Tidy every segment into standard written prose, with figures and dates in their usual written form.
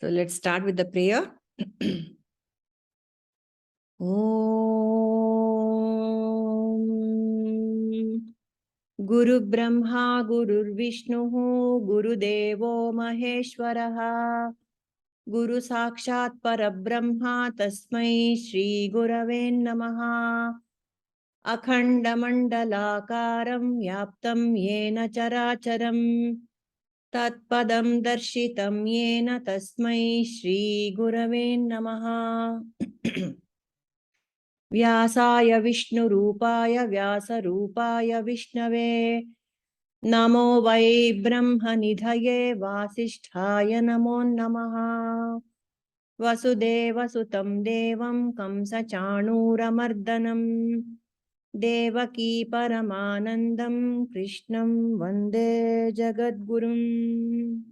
So let's start with the prayer. Om Guru Brahma Guru Vishnu Guru Devo Maheshwaraha Guru Sakshat Parabrahma Tasmai Shri Gurave Namaha Akhanda Mandalakaram Yaptam Yena Characharam Tatpadam Darshitam Yena Tasmai Shri Gurave Namaha Vyasaya Vishnu Rupaya Vyasa Rupaya Vishnave Namo Vai Brahma Nidhaye Vasisthaya Namo Namaha Vasudeva Sutam Devam Kamsa Chanura Mardanam Devaki Paramanandam Krishnam Vande Jagadgurum.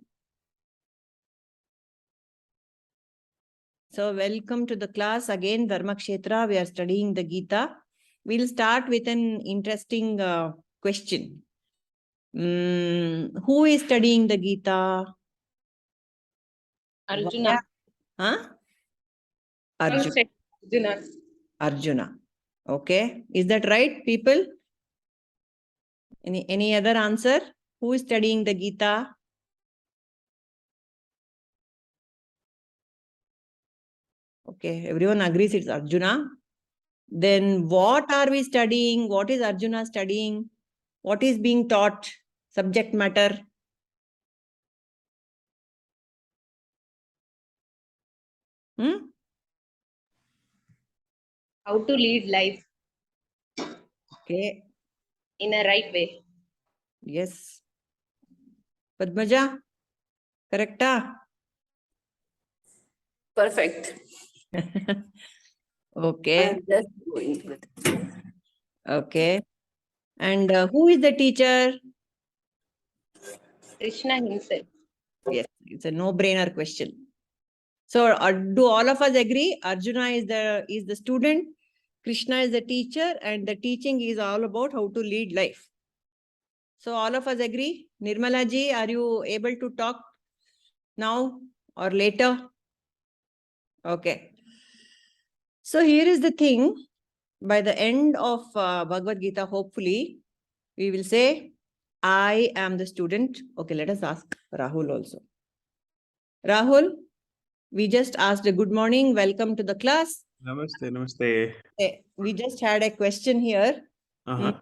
So welcome to the class again, Dharma Kshetra. We are studying the Gita. We'll start with an interesting question. Who is studying the Gita? Arjuna. Huh? Arjuna. Arjuna. Okay. Is that right, people? Any other answer? Who is studying the Gita? Okay. Everyone agrees it's Arjuna. Then what are we studying? What is Arjuna studying? What is being taught? Subject matter? How to lead life Okay. in a right way. Yes. Padmaja? Correcta? Perfect. Okay. I'm just going with it. Okay. And who is the teacher? Krishna himself. Yes, it's a no-brainer question. So do all of us agree? Arjuna is the student, Krishna is the teacher, and the teaching is all about how to lead life. So all of us agree? Nirmala ji, are you able to talk now or later? Okay. So here is the thing. By the end of Bhagavad Gita, hopefully, we will say, I am the student. Okay, let us ask Rahul also. Rahul, we just asked a good morning, welcome to the class. Namaste, namaste. We just had a question here. Uh-huh.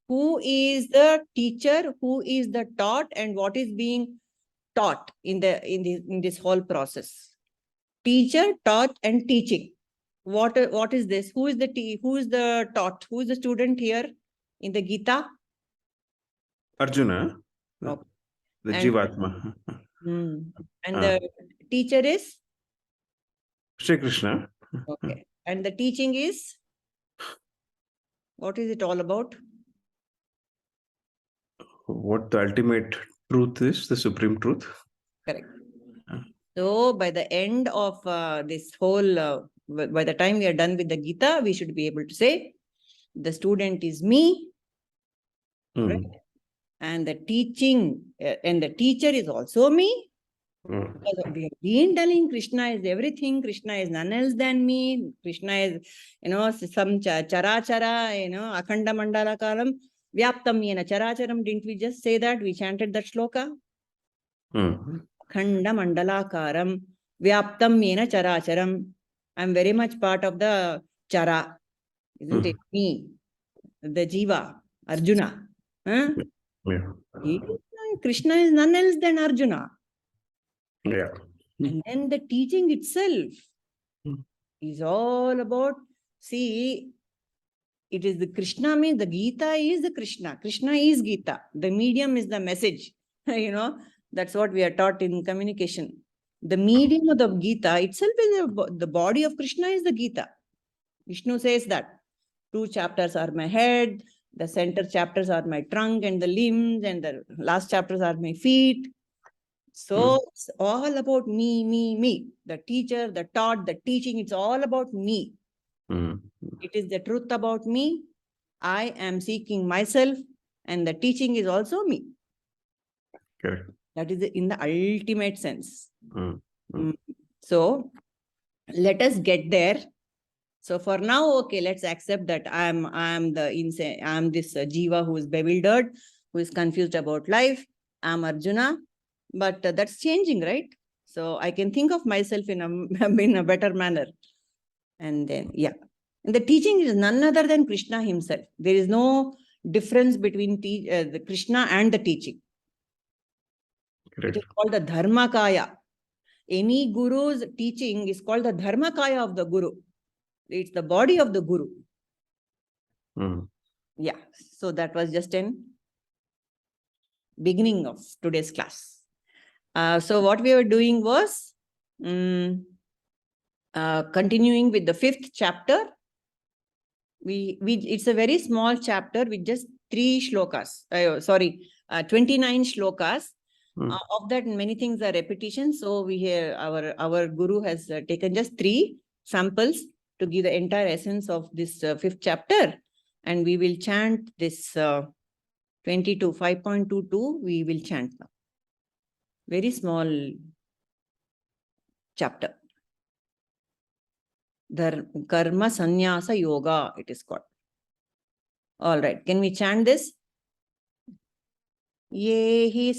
Who is the teacher? Who is the taught? And what is being taught in this whole process? Teacher, taught, and teaching. What is this? Who is the taught? Who is the student here in the Gita? Arjuna, Okay. the And- Jivatma. And the teacher is? Shri Krishna. Okay. And the teaching is? What is it all about? What the ultimate truth is, the supreme truth. Correct. So by the end of this whole, by the time we are done with the Gita, we should be able to say, the student is me, right? And the teaching and the teacher is also me. Because we have been telling Krishna is everything, Krishna is none else than me, Krishna is, some chara-chara, akhanda mandala kalam, vyaptam yena characharam. Didn't we just say that? We chanted that shloka. Akhanda mandala karam, vyaptam yena characharam. I'm very much part of the chara, isn't it? Me, the jiva, Arjuna. Huh? Yeah. Krishna is none else than Arjuna. Yeah. And then the teaching itself is all about, see, it is the Krishna means the Gita is the Krishna. Krishna is Gita. The medium is the message. That's what we are taught in communication. The medium of the Gita itself is the body of Krishna is the Gita. Vishnu says that 2 chapters are my head, the center chapters are my trunk and the limbs, and the last chapters are my feet. So it's all about me, me, me. The teacher, the taught, the teaching, it's all about me. It is the truth about me. I am seeking myself, and the teaching is also me. Correct. That is in the ultimate sense. So let us get there. So for now, okay, let's accept that I am this Jiva who is bewildered, who is confused about life. I'm Arjuna, but that's changing, right? So I can think of myself in a better manner. And then, yeah. And the teaching is none other than Krishna himself. There is no difference between the Krishna and the teaching. Correct. It is called the Dharma Kaya. Any guru's teaching is called the Dharma Kaya of the guru. It's the body of the guru. Mm. Yeah. So that was just an beginning of today's class. So what we were doing was continuing with the 5th chapter. It's a very small chapter with just 3 shlokas. 29 shlokas. Of that, many things are repetition. So we hear our guru has taken just 3 samples to give the entire essence of this 5th chapter, and we will chant this 22 5.22. We will chant now. Very small chapter. Karma sanyasa-yoga, it is called. All right, can we chant this? Yehi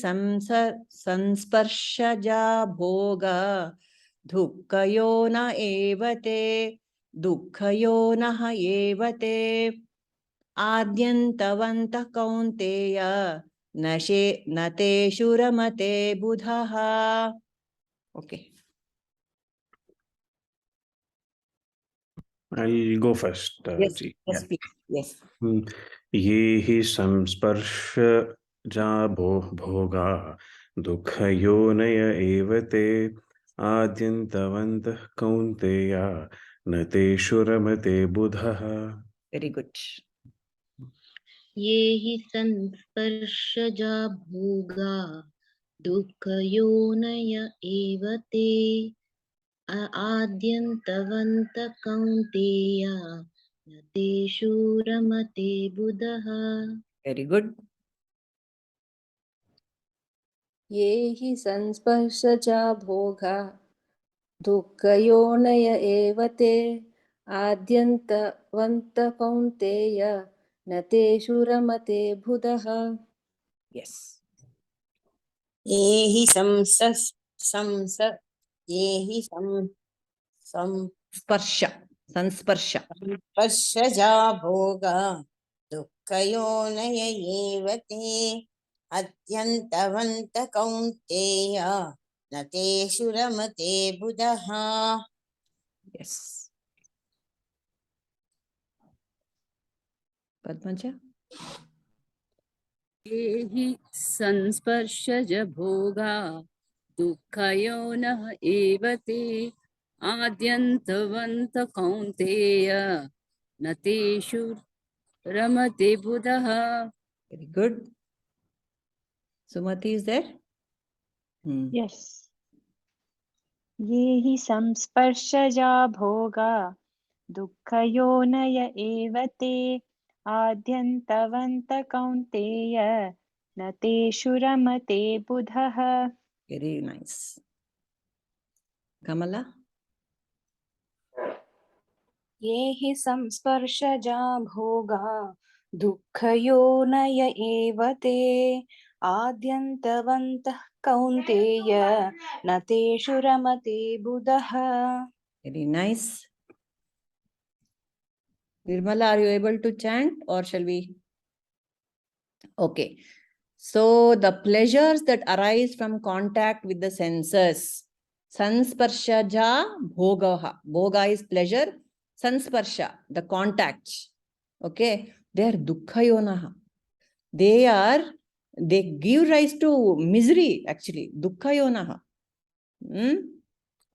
sansparshaja bhoga dukkhayo na evate dukkhayo naha evate adyantavanta kaunteya nate shuramate buddhaha. Okay. I'll go first. Yes, Ji. yes, please. Yes. Ye hi samsparshaja bhoga dukkhayo evate adyantavantah kaunteya nate shuramate buddhaha. Very good. ये हि संस्पर्शजा भोगा दुःखयोनय एव ते आद्यन्तवन्त कौन्तेय न तेषु रमते बुधः. Very good. ये हि संस्पर्शजा भोगा दुःखयोनय एव ते आद्यन्तवन्त कौन्तेय न तेषु रमते बुधः. Yes. येहि येहि Sparsha. Sansparsha. संस्पर्शजा भोगा दुःखयोनय एव ते अत्यन्तवन्त कौन्तेय न तेषु रमते बुधः. Yes. Padmaja. ये हि संस्पर्शज भोगा दुःखयोनः एव ते आद्यन्तवन्त कौन्तेय न तेषु रमते बुधः. Very good. Sumati is there? Yes. ये हि संस्पर्शजा भोगा दुःखयोनय एव ते आद्यन्तवन्त कौन्तेय न तेषु रमते बुधः. Very nice. Kamala? ये हि संस्पर्शजा भोगा दुःखयोनय एव ते आद्यन्तवन्तः कौन्तेय न तेषु रमते बुधः. Very nice. Nirmala, are you able to chant or shall we? Okay. So the pleasures that arise from contact with the senses. Sansparshaja bhogaha. Bhoga is pleasure. Sansparsha, the contact. Okay. They are dukkhayonaha. They give rise to misery actually. Dukkhayonaha.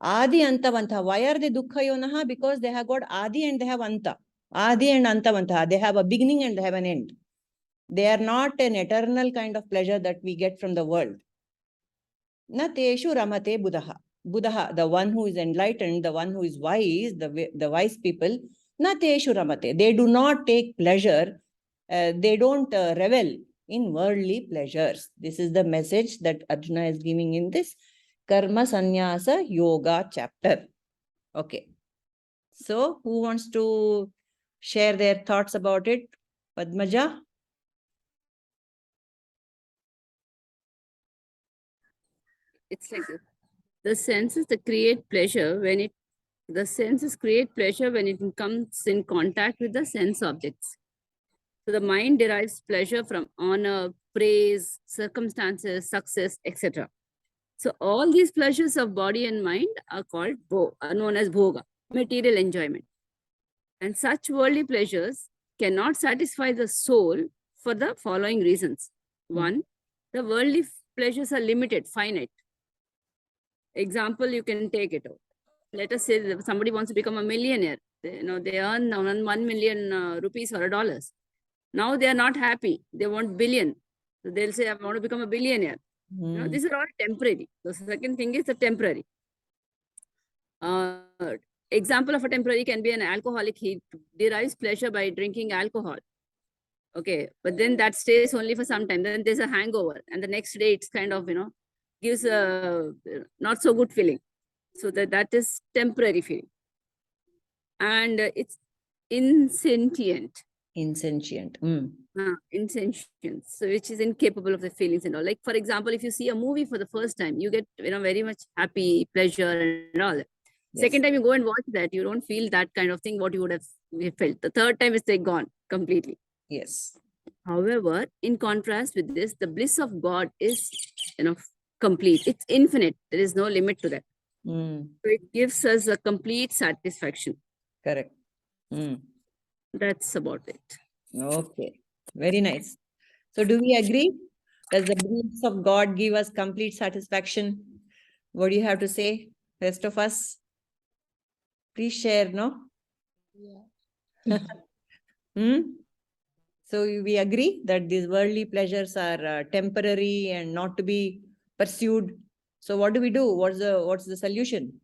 Adi antavanta. Why are they dukkhayonaha? Because they have got adi and they have anta. Adi and antavanta. They have a beginning and they have an end. They are not an eternal kind of pleasure that we get from the world. Na teshu ramate buddhaha. Buddha, the one who is enlightened, the one who is wise, the wise people, na teshu ramate. They do not take pleasure. They don't revel in worldly pleasures. This is the message that Arjuna is giving in this Karma Sannyasa Yoga chapter. Okay. So, who wants to share their thoughts about it? Padmaja? It's like the senses that create pleasure when the senses create pleasure when it comes in contact with the sense objects. So the mind derives pleasure from honor, praise, circumstances, success, etc. So all these pleasures of body and mind are known as bhoga, material enjoyment. And such worldly pleasures cannot satisfy the soul for the following reasons. One, the worldly pleasures are limited, finite. Example, you can take it out. Let us say that somebody wants to become a millionaire. They earn 1 million rupees or dollars. Now they are not happy. They want billion. So they'll say, I want to become a billionaire. These are all temporary. The second thing is the temporary. Example of a temporary can be an alcoholic. He derives pleasure by drinking alcohol. Okay, but then that stays only for some time. Then there's a hangover, and the next day it's kind of gives a not so good feeling. So that is temporary feeling, and it's insentient. Insentient. Insentient, so which is incapable of the feelings and all. Like for example, if you see a movie for the first time, you get very much happy, pleasure, and all. Yes. Second time you go and watch that, you don't feel that kind of thing what you would have felt. The third time is like gone completely. Yes. However, in contrast with this, the bliss of God is complete. It's infinite. There is no limit to that. So it gives us a complete satisfaction. Correct. That's about it. Okay. Very nice. So do we agree? Does the bliss of God give us complete satisfaction? What do you have to say, rest of us? Please share, no? Yeah. So we agree that these worldly pleasures are temporary and not to be pursued. So what do we do? What's the solution?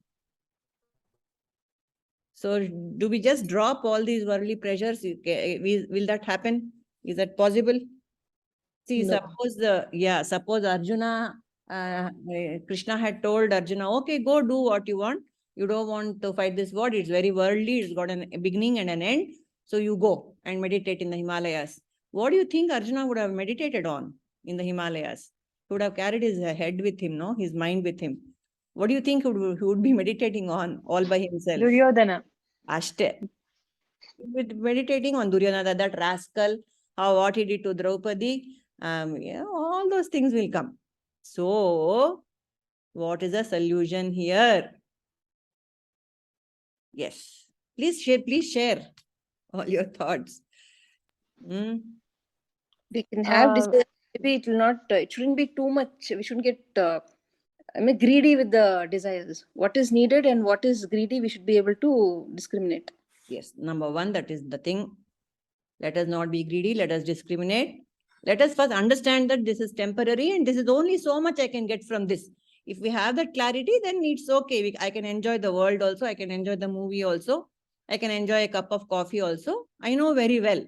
So do we just drop all these worldly pleasures? Will that happen? Is that possible? See, No. suppose Arjuna, Krishna had told Arjuna, okay, go do what you want. You don't want to fight this war. It's very worldly. It's got a beginning and an end. So you go and meditate in the Himalayas. What do you think Arjuna would have meditated on in the Himalayas? He would have carried his head with him, no? His mind with him. What do you think he would be meditating on all by himself? Duryodhana. Ashte. With meditating on Duryodhana, that rascal, what he did to Draupadi, all those things will come. So, what is the solution here? Yes. Please share all your thoughts. We can have desire. Maybe it will not. It shouldn't be too much. We shouldn't get greedy with the desires. What is needed and what is greedy, we should be able to discriminate. Yes. Number one, that is the thing. Let us not be greedy. Let us discriminate. Let us first understand that this is temporary and this is only so much I can get from this. If we have that clarity, then it's okay. I can enjoy the world also. I can enjoy the movie also. I can enjoy a cup of coffee also. I know very well,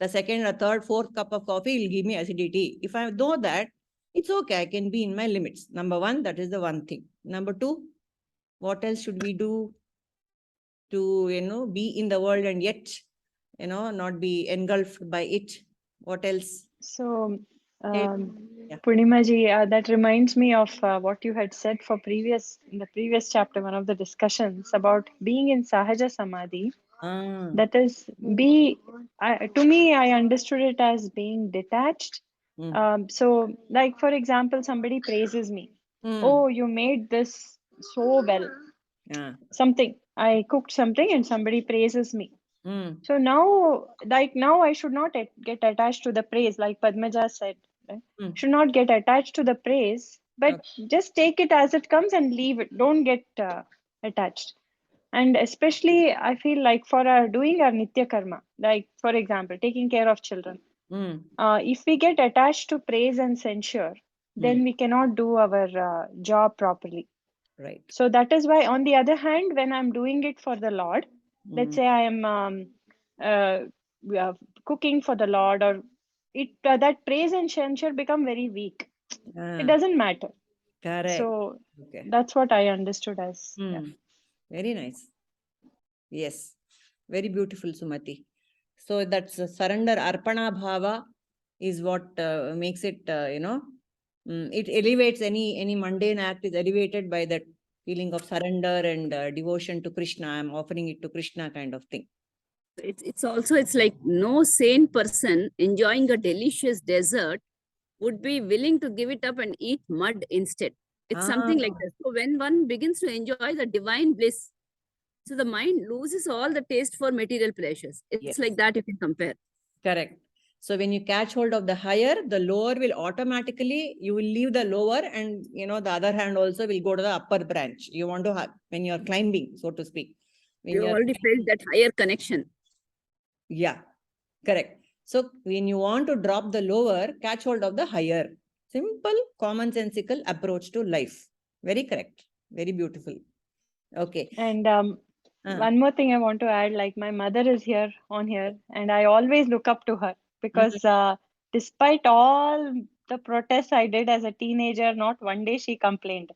the second or third, fourth cup of coffee will give me acidity. If I know that, it's okay. I can be in my limits. Number one, that is the one thing. Number two, what else should we do to, be in the world and yet, not be engulfed by it? What else? So, Yeah. Purnimaji, that reminds me of what you had said in the previous chapter, one of the discussions about being in Sahaja Samadhi. That is, to me, I understood it as being detached. So, like, for example, somebody praises me. Oh, you made this so well. Something. I cooked something and somebody praises me. So now I should not get attached to the praise, like Padmaja said. Right? Should not get attached to the praise, but just take it as it comes and leave it. Don't get attached. And especially, I feel like for doing our nitya karma, like for example, taking care of children. If we get attached to praise and censure, then we cannot do our job properly. Right. So that is why, on the other hand, when I'm doing it for the Lord, let's say I am cooking for the Lord, or that praise and censure become very weak. It doesn't matter. Correct. So Okay. that's what I understood as. Yeah. Very nice. Yes. Very beautiful, Sumati. So that's surrender, arpana bhava is what makes it, it elevates any mundane act is elevated by that feeling of surrender and devotion to Krishna. I'm offering it to Krishna kind of thing. It's like no sane person enjoying a delicious dessert would be willing to give it up and eat mud instead. It's something like that. So when one begins to enjoy the divine bliss, so the mind loses all the taste for material pleasures. It's Yes. like that if you compare. Correct. So when you catch hold of the higher, the lower will automatically, you will leave the lower, and the other hand also will go to the upper branch. You want to have, when you're climbing, so to speak. When You you're already felt that higher connection. Yeah, correct. So when you want to drop the lower, catch hold of the higher. Simple, commonsensical approach to life. Very correct. Very beautiful. Okay. And one more thing I want to add, like my mother is here on here, and I always look up to her because despite all the protests I did as a teenager, not one day she complained.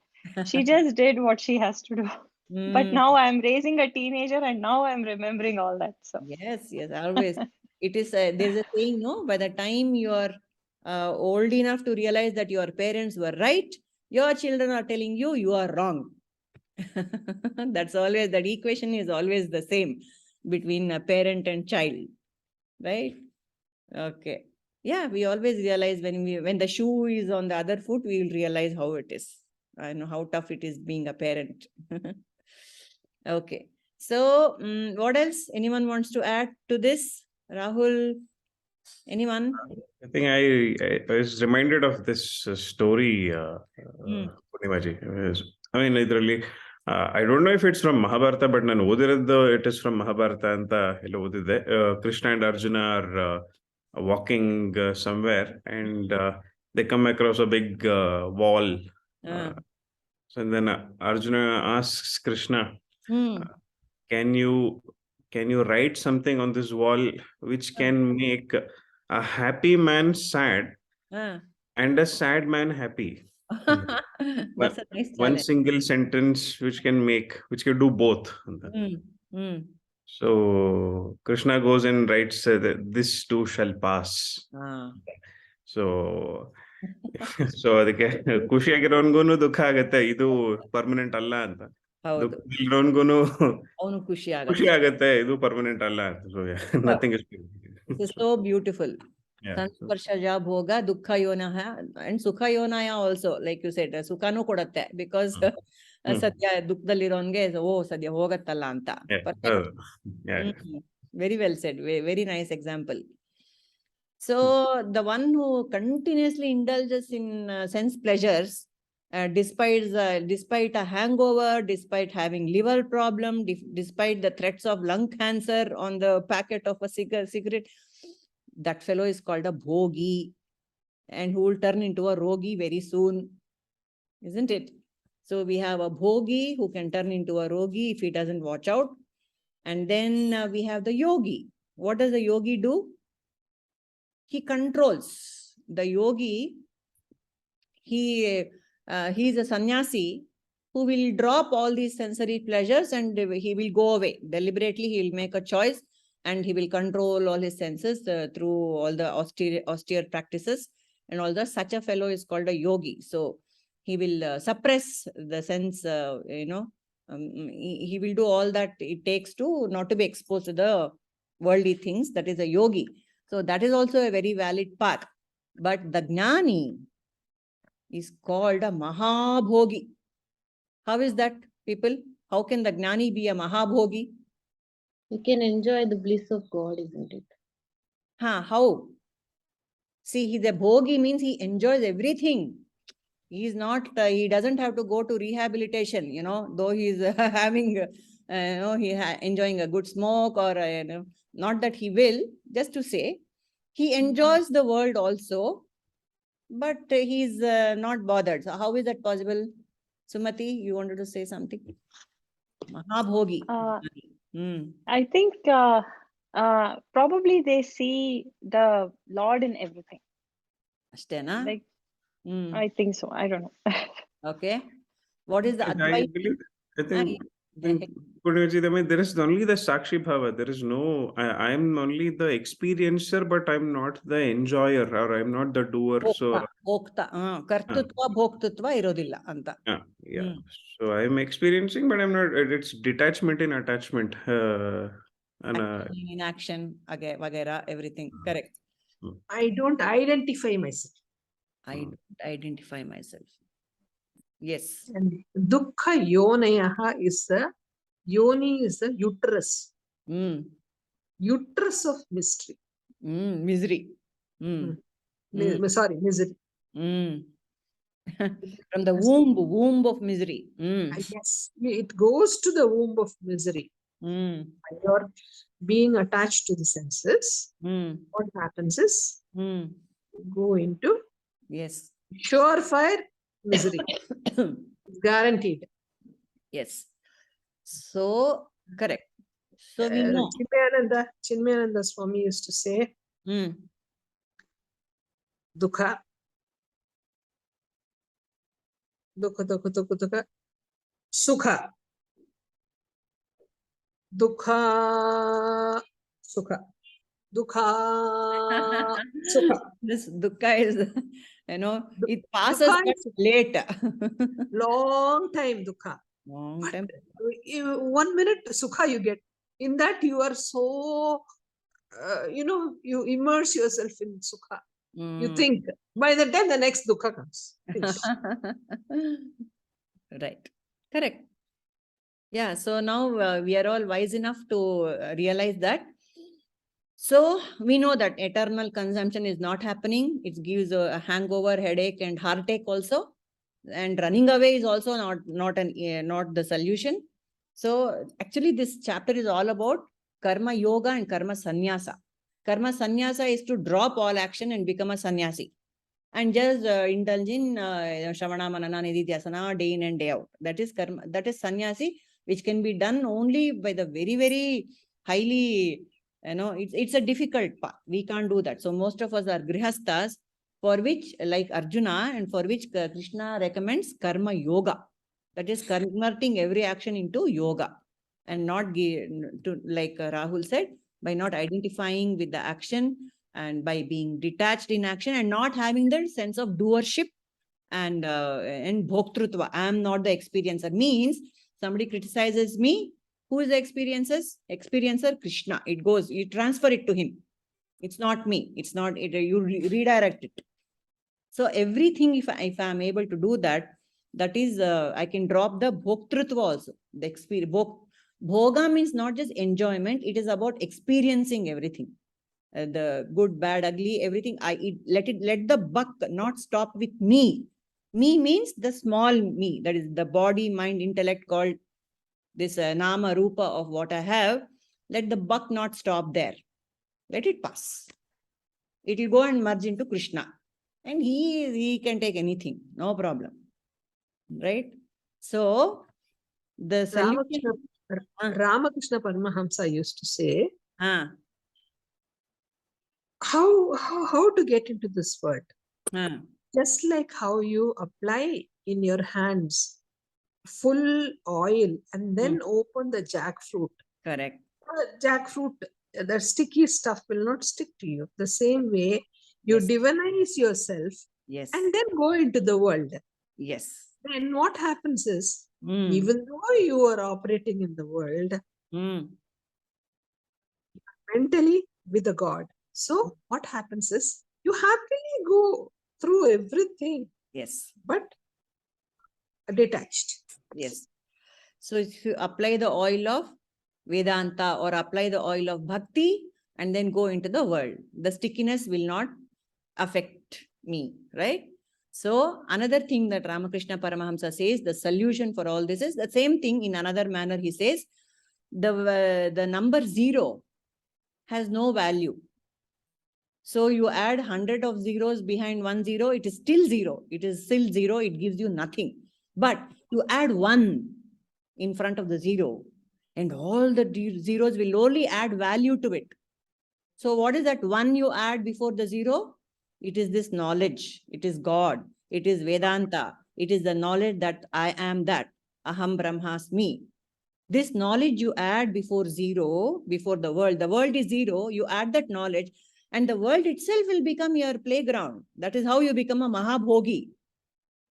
She just did what she has to do. But now I'm raising a teenager, and now I'm remembering all that. So Yes, always. It is there's a saying, no, by the time you are old enough to realize that your parents were right, your children are telling you you are wrong. That's always, that equation is always the same between a parent and child, right? Okay. Yeah, we always realize when the shoe is on the other foot, we will realize how it is. I know how tough it is being a parent. Okay. So, what else? Anyone wants to add to this? Rahul? Anyone? I think I was reminded of this story, Purnimaji. I mean, literally, I don't know if it's from Mahabharata, but ನಾನು ಓದಿರೋದು it is from Mahabharata ಅಂತ ಎಲ್ಲ ಓದಿದ್ದೆ. Krishna and Arjuna are walking somewhere, and they come across a big wall. So then Arjuna asks Krishna, can you write something on this wall which can make a happy man sad and a sad man happy? That's a nice One challenge. single sentence which can do both. So Krishna goes and writes that this too shall pass. So so ಅದಕ್ಕೆ ಖುಷಿಯಾಗಿರೋನ್ಗೂನು ದುಃಖ ಆಗತ್ತೆ, ಇದು permanent ಅಲ್ಲ ಅಂತ. ದುಃಖ ಇರೋನ್ಗೂನು ಅವನು ಖುಷಿ ಆಗತ್ತೆ, ಇದು ಪರ್ಮನೆಂಟ್ ಅಲ್ಲ ಅಂತ. So yeah, nothing is so beautiful. Sansparshaja bhoga dukkha yonah and sukha yonaya also, like you said, ಸುಖಾನು ಕೊಡತ್ತೆ, because ಸದ್ಯ ದುಃಖದಲ್ಲಿರೋನ್ಗೆ ಸದ್ಯ ಹೋಗತ್ತಲ್ಲ ಅಂತ. Very well said. Very nice example. So the one who continuously indulges in sense pleasures, despite a hangover, despite having liver problem, despite the threats of lung cancer on the packet of a cigarette, that fellow is called a bhogi, and who will turn into a rogi very soon, isn't it? So we have a bhogi who can turn into a rogi if he doesn't watch out. And then we have the yogi. What does the yogi do? He controls. The yogi, he is a sannyasi who will drop all these sensory pleasures, and he will go away. Deliberately, he will make a choice, and he will control all his senses through all the austere practices and all that. Such a fellow is called a yogi. So he will suppress the sense, he will do all that it takes to not to be exposed to the worldly things. That is a yogi. So that is also a very valid path. But the jnani is called a mahabhogi. How is that, people? How can the jnani be a mahabhogi? You can enjoy the bliss of God, isn't it? How? See, the bhogi means he enjoys everything. He is not, he doesn't have to go to rehabilitation, though he is having, enjoying a good smoke, or, not that he will, just to say, he enjoys the world also, but he is not bothered. So how is that possible? Sumati, you wanted to say something? Mahabhogi. I think probably they see the Lord in everything. Ashtena? Like, I think so. I don't know. Okay. What is the I advice? believe, I think, Ah, Purnimiji, I mean, there is only the Sakshi Bhava. There is no, I'm only the experiencer, but I'm not the enjoyer or I'm not the doer. So, ಭೋಕ್ತ ಕರ್ತೃತ್ವ ಭೋಕ್ತೃತ್ವ ಇರೋದಿಲ್ಲ ಅಂತ. yeah. So I'm experiencing, but I'm not, it's detachment in attachment. In action, vagera, everything. Correct. I don't identify myself. I don't identify myself. Yes. And dukkha yonayaha is the yoni is the uterus. Uterus of mystery. Misery. Sorry, misery. From the womb of misery. Yes, it goes to the womb of misery. You're being attached to the senses. What happens is go into surefire misery. Guaranteed. Yes. So correct. So we know. Chinmayananda Swami used to say, Dukha, Sukha. Dukha, Sukha. Dukha, Sukha. This dukkha is, it passes late. Long time Dukha. Long time. 1 minute Sukha you get. In that you are so, you immerse yourself in Sukha. You think. By the time the next Dukha comes. Right. Correct. Yeah. So now we are all wise enough to realize that. So we know that eternal consumption is not happening. It gives a hangover, headache, and heartache also. And running away is also not the solution. So actually, this chapter is all about karma yoga and karma sanyasa. Karma sanyasa is to drop all action and become a sannyasi, and just indulge in Shravana, Manana, Nididhyasana day in and day out. That is karma. That is sannyasi, which can be done only by the very, very highly. It's a difficult path. We can't do that. So most of us are grihasthas, for which, like Arjuna, and for which Krishna recommends karma yoga. That is converting every action into yoga, and not like Rahul said, by not identifying with the action and by being detached in action and not having the sense of doership and bhoktrutva. I am not the experiencer. Means somebody criticizes me. Who is the experiencer? Krishna. It goes, you transfer it to him. It's not me. It's not it. You redirect it. So everything, if I am able to do that, that is, I can drop the bhoktrutva also. The experience. Bhoga means not just enjoyment. It is about experiencing everything. The good, bad, ugly, everything. Let the buck not stop with me. Me means the small me. That is the body, mind, intellect, called this nama rupa of what I have. Let the buck not stop there. Let it pass. It will go and merge into Krishna. And he can take anything. No problem. Right? So the solution. Ramakrishna Paramahamsa used to say, how to get into this world. Just like how you apply in your hands full oil and then open the jackfruit. Correct. Jackfruit, the sticky stuff will not stick to you. The same way, you divinize yourself and then go into the world. Yes. Then what happens is, even though you are operating in the world, mentally with the God. So what happens is, you happily go through everything. Yes. But detached. Yes. So if you apply the oil of Vedanta or apply the oil of Bhakti and then go into the world, the stickiness will not affect me, right? So another thing that Ramakrishna Paramahamsa says, the solution for all this is the same thing in another manner. He says, the number 0 has no value. So you add 100 of zeros behind 1 0, it is still 0. It is still 0. It gives you nothing. But you add 1 in front of the 0, and all the zeros will only add value to it. So what is that 1 you add before the 0? It is this knowledge. It is God. It is Vedanta. It is the knowledge that I am that. Aham Brahmasmi. This knowledge you add before zero, before the world is zero, you add that knowledge and the world itself will become your playground. That is how you become a Mahabhogi.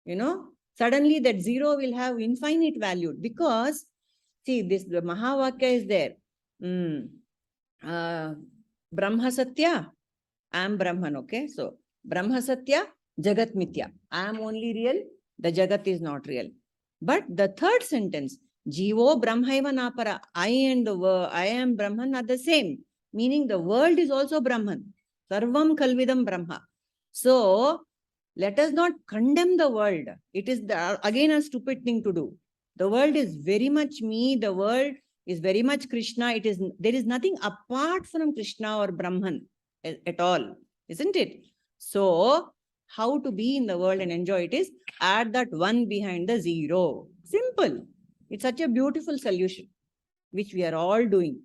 You know, suddenly that zero will have infinite value because, see, the Mahavakya is there. Brahma Satya, I am Brahman, okay? So, Brahma Satya, Jagat Mithya. I am only real, the Jagat is not real. But the third sentence, Jivo Brahmaiva Napara, I and the world, I am Brahman are the same. Meaning the world is also Brahman. Sarvam Kalvidam Brahma. So, let us not condemn the world. It is again a stupid thing to do. The world is very much me. The world is very much Krishna. There is nothing apart from Krishna or Brahman at all, isn't it? So, how to be in the world and enjoy it is add that one behind the zero. Simple. It's such a beautiful solution, which we are all doing.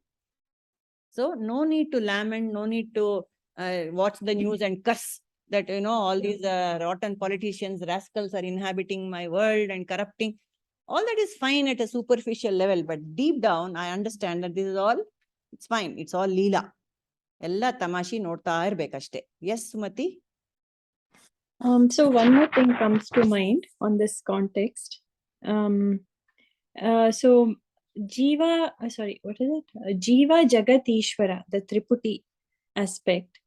So, no need to lament, no need to watch the news and cuss that, you know, all these rotten politicians, rascals are inhabiting my world and corrupting. All that is fine at a superficial level, but deep down, I understand that this is all, it's fine. It's all Leela. Ella tamashi nodta irbekashte. Yes, Sumati? So one more thing comes to mind on this context. So Jiva, what is it? Jiva Jagat Ishvara, the Triputi aspect.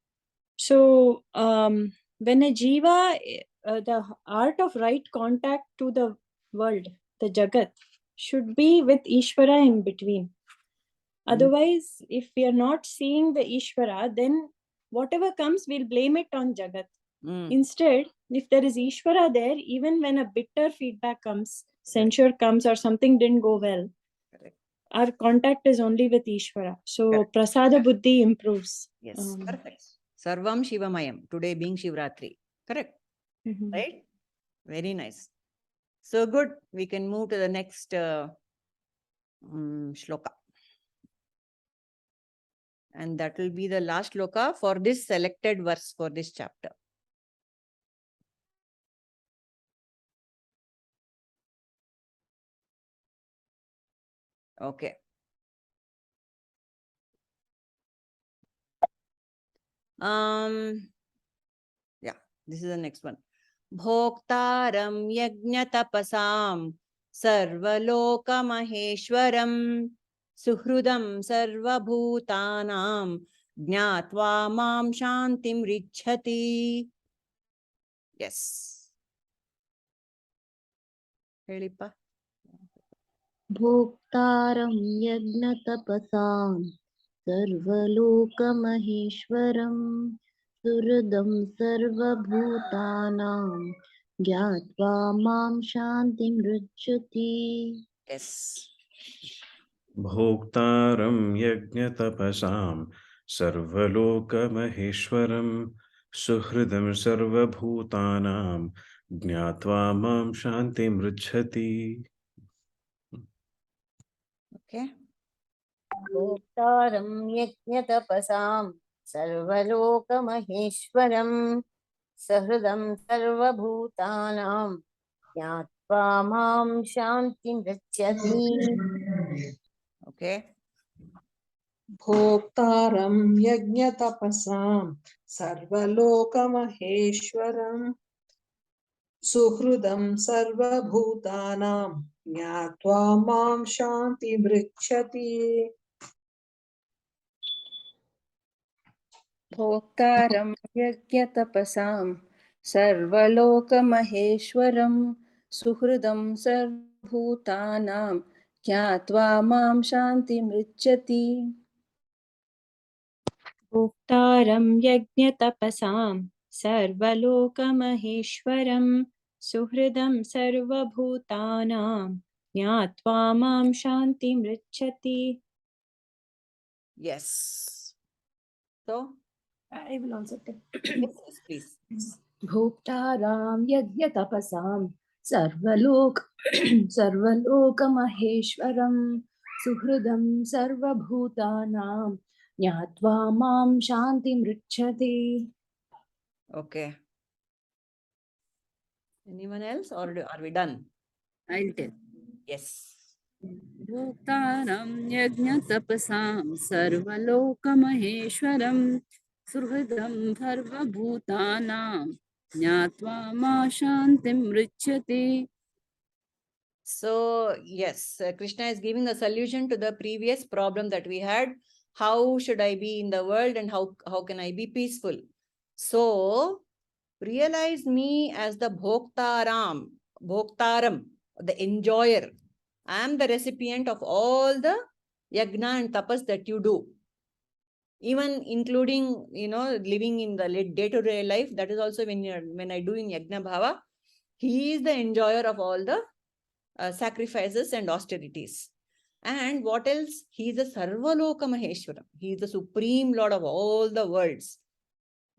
So when a Jiva, the art of right contact to the world, the Jagat, should be with Ishvara in between. Otherwise, if we are not seeing the Ishvara, then whatever comes, we'll blame it on Jagat. Instead, if there is Ishvara there, even when a bitter feedback comes, censure comes, or something didn't go well, our contact is only with Ishvara. So Prasada Buddhi improves. Yes, perfect. Sarvam Shivamayam, today being Shivratri. Correct? Right? Very nice. So good. We can move to the next shloka. And that will be the last shloka for this selected verse for this chapter. Okay. Yeah, this is the next one. Bhoktaram yajnatapasam sarvaloka maheshwaram suhrudam sarvabhutanam jnatva mam shantim richhati. Yes. Helippa. भोक्तारं यज्ञतपसां सर्वलोकमहेश्वरं सुहृदं सर्वभूतानां ज्ञात्वा मां शान्तिमृच्छति. Yes. Bhoktaram yajnatapasam sarvalokamaheshwaram suhridam sarvabhutanam jnatva mam shantim richhati. Okay. भोक्तारं यज्ञतपसां सर्वलोकमहेश्वरं सहृदं सर्वभूतानां ज्ञात्वा मां शान्तिं गच्छति. Okay. भोक्तारं यज्ञतपसां सर्वलोकमहेश्वरं सुहृदं सर्वभूतानां ज्ञात्वा मां शान्तिमृच्छति. भोक्तारं यज्ञतपसां सर्वलोकमहेश्वरं सुहृदं सर्वभूतानां ज्ञात्वा मां शान्तिमृच्छति. भोक्तारं यज्ञतपसां सर्वलोकमहेश्वरं सुहृदं सर्वभूतानां ज्ञात्वा मां शान्तिमृच्छति. Yes. So, I will also tell. yes, please. Bhoktaram yajnatapasam sarvalokmaheshwaram suhridam sarvabhutanam jnatva mam shantim richati. Okay. Anyone else, or are we done? I'll tell. Yes. Bhuktaram yajna tapasam sarvalokamaheshwaram suhridam sarva bhutanam jnatva ma shantim richyati. So, yes, Krishna is giving a solution to the previous problem that we had. How should I be in the world and how can I be peaceful? So, realize me as the Bhoktaram, the enjoyer. I am the recipient of all the yagna and tapas that you do. Even including, living in the day-to-day life, that is also when I do in yagna bhava, he is the enjoyer of all the sacrifices and austerities. And what else? He is the Sarvaloka Maheshwaram. He is the supreme lord of all the worlds.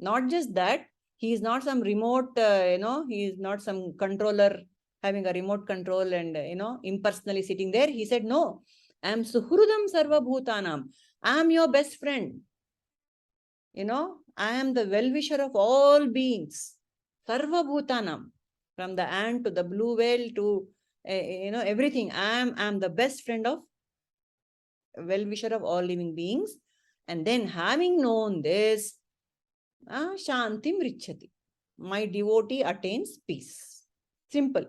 Not just that, he is not some remote, he is not some controller having a remote control and, impersonally sitting there. He said, no, I am Suhrudam Sarva Bhutanam. I am your best friend. I am the well-wisher of all beings. Sarva Bhutanam. From the ant to the blue whale to, everything. I am the best friend of, well-wisher of all living beings. And then having known this, Shantim Richati. My devotee attains peace. Simple.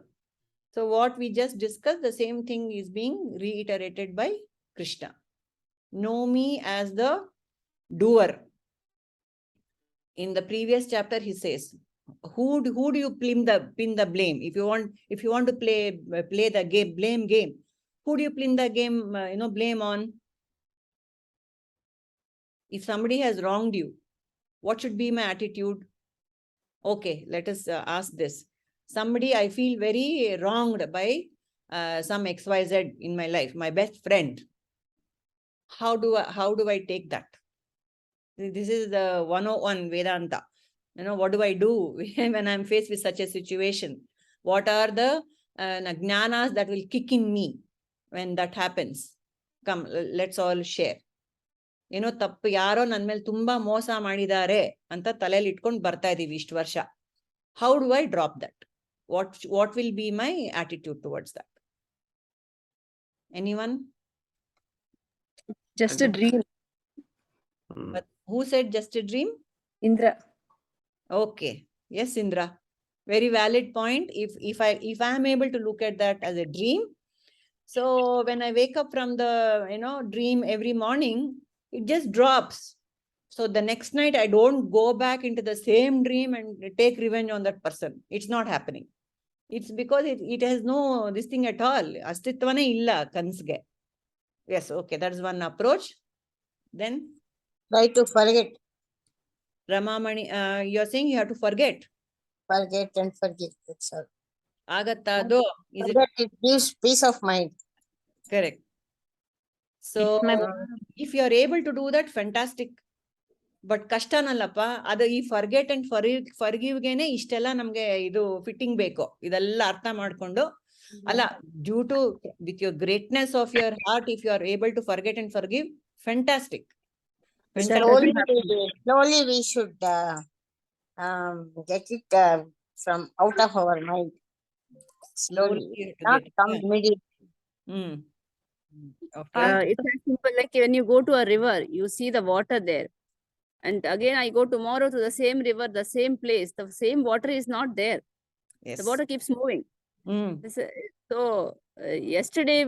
So what we just discussed, the same thing is being reiterated by Krishna. Know me as the doer. In the previous chapter, he says, who do you pin the blame? If you want to play the blame game, who do you pin the game, blame on? If somebody has wronged you, what should be my attitude? Okay, let us ask this. Somebody I feel very wronged by some XYZ in my life, my best friend. How do I take that? This is the 101 Vedanta. What do I do when I'm faced with such a situation? What are the jnanas that will kick in me when that happens? Come, let's all share. ತಪ್ಪು ಯಾರೋ ನನ್ನ ಮೇಲೆ ತುಂಬಾ ಮೋಸ ಮಾಡಿದ್ದಾರೆ ಅಂತ ತಲೆಯಲ್ಲಿ ಇಟ್ಕೊಂಡು ಬರ್ತಾ ಇದೀವಿ ಇಷ್ಟು ವರ್ಷ. How do I drop that? What will be my attitude towards that? Anyone? Just a dream. But who said just a dream? Indra. Okay. Yes, Indra. Very valid point. If I am able to look at that as a dream, so when I wake up from the dream every morning, it just drops. So the next night I don't go back into the same dream and take revenge on that person. It's not happening. It's because it has no this thing at all. Astitvane illa kansge. Yes, okay, that's one approach. Then Try to forget. Ramamani, you're saying you have to forget. Forget and forget. That's all. Agatta do. It gives peace of mind. Correct. So if you are able to do that, fantastic. But ಕಷ್ಟನಲ್ಲಪ್ಪ ಅದು ಈ forget and ಫರ್ಗಿವ್ಗೆನೆ ಇಷ್ಟೆಲ್ಲ ನಮ್ಗೆ ಇದು fitting ಬೇಕು. ಇದೆಲ್ಲ ಅರ್ಥ ಮಾಡ್ಕೊಂಡು ಅಲ್ಲ, due to with your greatness of your heart, if you are able to forget and forgive, fantastic. Slowly we should get it from out of our mind. Slowly, not come immediately. Okay. It's as simple like when you go to a river, you see the water there. And again, I go tomorrow to the same river, the same place, the same water is not there. Yes. The water keeps moving. So yesterday,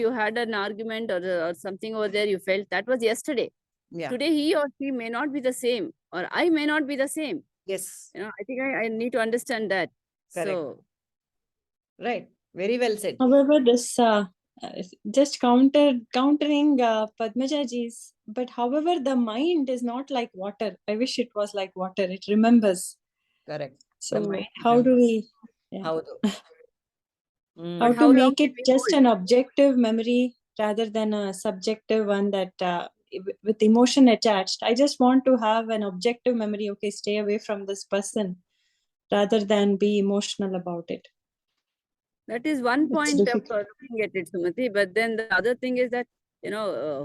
you had an argument or something over there, you felt that was yesterday. Yeah. Today, he or she may not be the same, or I may not be the same. Yes. I think I need to understand that. Correct. So, right. Very well said. However, this just countering Padmajaji's, but however, the mind is not like water. I wish it was like water. It remembers. Correct. So how do we? Yeah. How to make it just an objective memory rather than a subjective one that with emotion attached. I just want to have an objective memory. Okay, stay away from this person, rather than be emotional about it. that is one point of looking at it, Sumati. But then the other thing is that,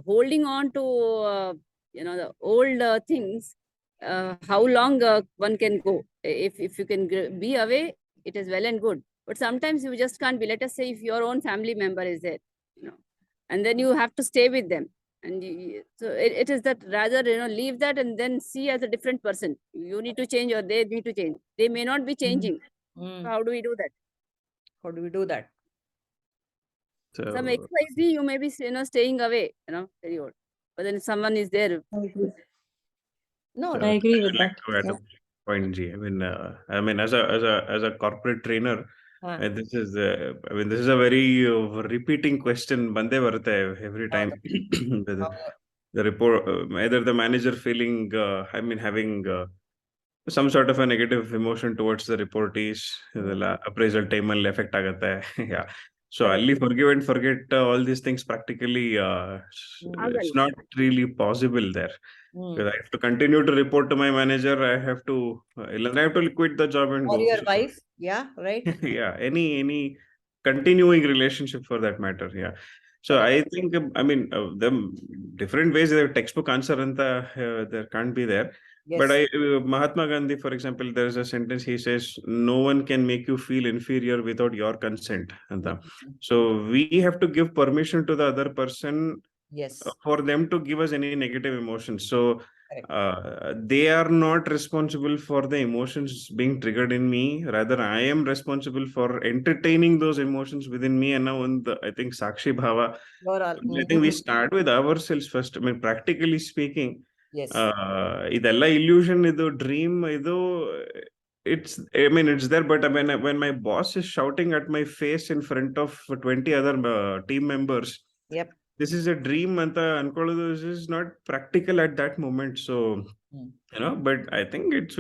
holding on to, the old things, how long one can go. If you can be away, it is well and good. But sometimes you just can't be. Let us say if your own family member is there, and then you have to stay with them. And so it is that rather, leave that and then see as a different person. You need to change or they need to change. They may not be changing. So how do we do that? How do we do that? Some XYZ, you may be, staying away, very old. But then someone is there. No, I agree with I'd like that. to add Yeah. a point, G. I mean, as a corporate trainer, this is a very repeating question. Bande varta hai every time. The report, either the manager feeling, having some sort of a negative emotion towards the reportees, the appraisal time will affect agata hai. Yeah. So Correct. I'll forgive and forget all these things practically. It's not really possible there. Because I have to continue to report to my manager. I have to quit the job and Or go. your So, wife. Yeah, right. yeah, any continuing relationship for that matter. Yeah. So Correct. I think the different ways the textbook answer and there can't be there. Yes. But Mahatma Gandhi, for example, there is a sentence he says, "No one can make you feel inferior without your consent." So we have to give permission to the other person Yes. for them to give us any negative emotions. So Correct. they are not responsible for the emotions being triggered in me. Rather, I am responsible for entertaining those emotions within me. And now, I think Sakshi Bhava, I think we start with ourselves first. I mean, practically speaking, Yes. idella illusion, idu dream, it's there, but when my boss is shouting at my face in front of 20 other team members, Yep. this is a dream anta ankoladu, this is not practical at that moment. So but I think it's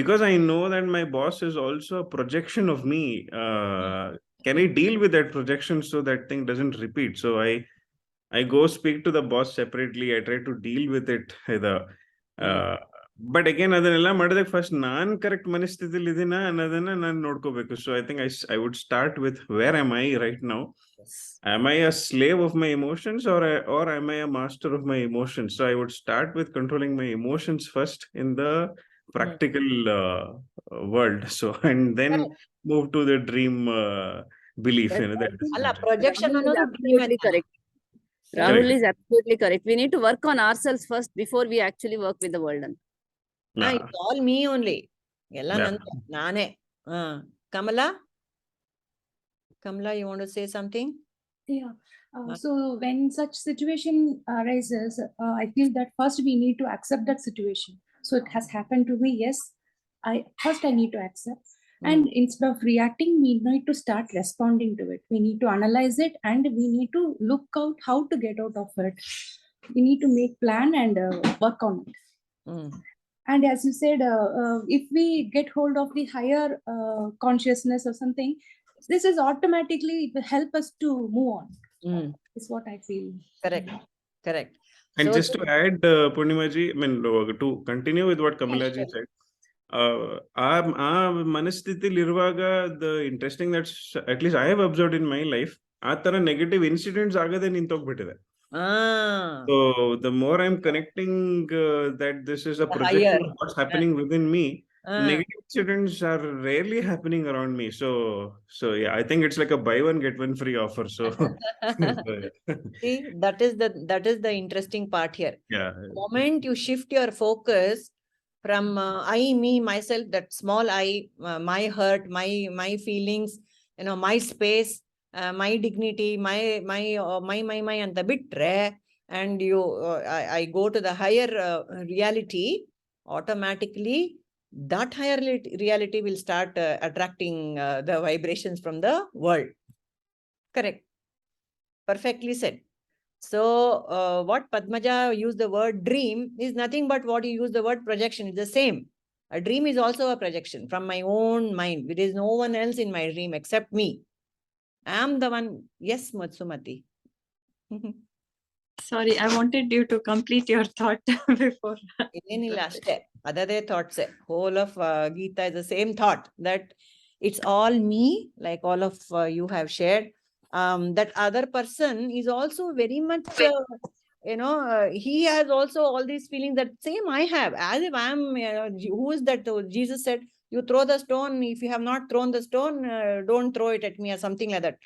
because I know that my boss is also a projection of me. Can I deal with that projection so that thing doesn't repeat? So I go speak to the boss separately. I try to deal with it. But again, ಅದನ್ನೆಲ್ಲ ಮಾಡಿದಾಗ first ನಾನ್ correct ಮನಸ್ಥಿತಿಲಿ ಇದೀನ ಅನ್ನೋದನ್ನ ನಾನು ನೋಡ್ಕೋಬೇಕು. So I think I would start with, where am I right now? Am I a slave of my emotions, or am I a master of my emotions? So I would start with controlling my emotions first in the practical world. So and then move to the dream belief. Projection Rahul is absolutely correct. Rahul is absolutely correct. We need to work on ourselves first before we actually work with the world. It's all me only. Nane. Kamala, you want to say something? Yeah. So when such situation arises, I feel that first we need to accept that situation. So it has happened to me. Yes, I need to accept. And instead of reacting, we need to start responding to it. We need to analyze it, and we need to look out how to get out of it. We need to make plan and work on it. And as you said, if we get hold of the higher consciousness or something, this is automatically, it will help us to move on. Is what I feel. Correct. And So just to add, Purnimaji, to continue with what Kamalaji said, ಮನಸ್ಥಿತಿಲಿ ಇರುವಾಗ, the interesting that's at least I have observed in my life, ಆ ತರ negative incidents ಆಗದೆ ನಿಂತೋಗ್ಬಿಟ್ಟಿದೆ. So the more I'm connecting that this is a projection of what's happening within me, negative incidents are rarely happening around me. So yeah, I think it's like a buy one get one free offer. So see, that is the interesting part here. Yeah. The moment you shift your focus from I, me, myself, that small I, my hurt, my feelings, my space, my dignity, my and the bit rare, and you I go to the higher reality, automatically that higher reality will start attracting the vibrations from the world. Correct. Perfectly said. So what Padmaja used the word dream is nothing but what you use the word projection. It's the same. A dream is also a projection from my own mind. There is no one else in my dream except me. I am the one. Yes, Matsumati. Sorry, I wanted you to complete your thought before. Other thoughts. Whole of Gita is the same thought, that it's all me, like all of you have shared. That other person is also very much, he has also all these feelings that same I have, as if I am, who is that? Jesus said, You throw the stone. If you have not thrown the stone, don't throw it at me or something like that.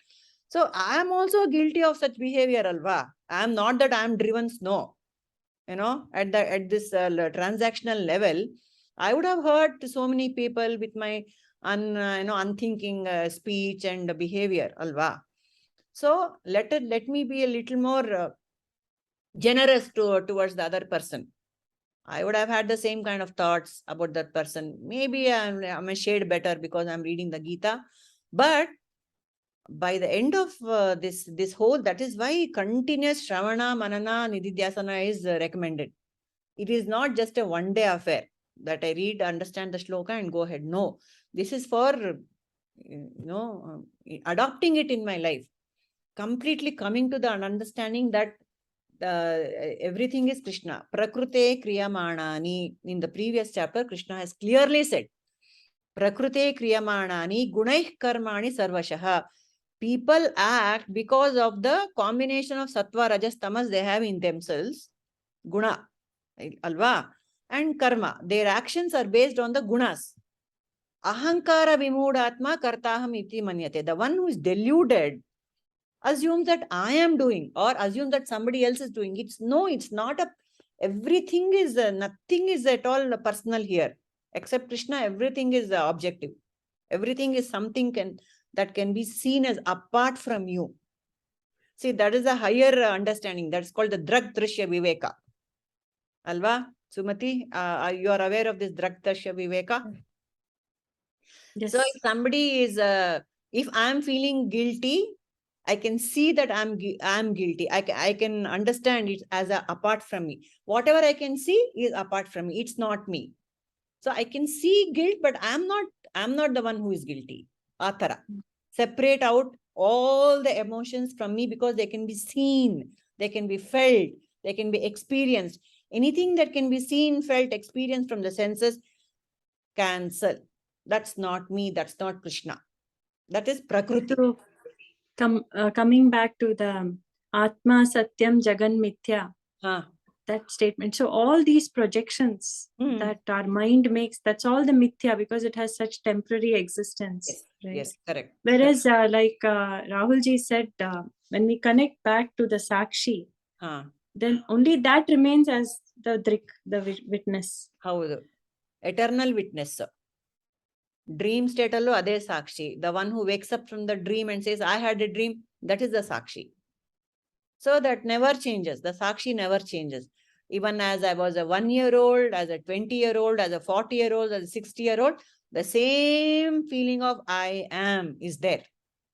So I am also guilty of such behavior, alva. I am not that I am driven snow. At this transactional level, I would have hurt so many people with my unthinking speech and behavior, alva. So let me be a little more generous towards the other person. I would have had the same kind of thoughts about that person. Maybe I'm a shade better because I'm reading the Gita, but by the end of this whole, that is why continuous Shravana, Manana, Nididhyasana is recommended. It is not just a one-day affair that I read, understand the shloka and go ahead. No, this is for adopting it in my life, completely coming to the understanding that everything is Krishna. Prakrute kriyamanani. In the previous chapter, Krishna has clearly said, Prakrute kriyamanani gunaih karmani sarvashaha. People act because of the combination of sattva, rajas, tamas they have in themselves. Guna, alva, and karma. Their actions are based on the gunas. Ahankara vimudatma kartaham iti manyate. The one who is deluded assumes that I am doing, or assume that somebody else is doing. It's not everything is, nothing is at all personal here. Except Krishna, everything is objective. Everything is something that can be seen as apart from you. See, that is a higher understanding. That's called the Drag Drishya Viveka. Alva, Sumati, you are aware of this Drag Drishya Viveka? Yes. So if somebody is, if I'm feeling guilty, I can see that I'm guilty. I can understand it as apart from me. Whatever I can see is apart from me. It's not me. So I can see guilt, but I'm not the one who is guilty. Athara. Separate out all the emotions from me because they can be seen, they can be felt, they can be experienced. Anything that can be seen, felt, experienced from the senses, cancel. That's not me. That's not Krishna. That is Prakriti. So, coming back to the Atma Satyam Jagan Mithya, that statement. So all these projections that our mind makes, that's all the Mithya because it has such temporary existence. Yes, right? yes, correct. Whereas like Rahulji said, when we connect back to the Sakshi, then only that remains as the Drik, the witness. How eternal witness. Dream state allo ade Sakshi. The one who wakes up from the dream and says, I had a dream, that is the Sakshi. So that never changes. The Sakshi never changes. Even as I was a 1-year-old, as a 20-year-old, as a 40-year-old, as a 60-year-old, the same feeling of I am is there.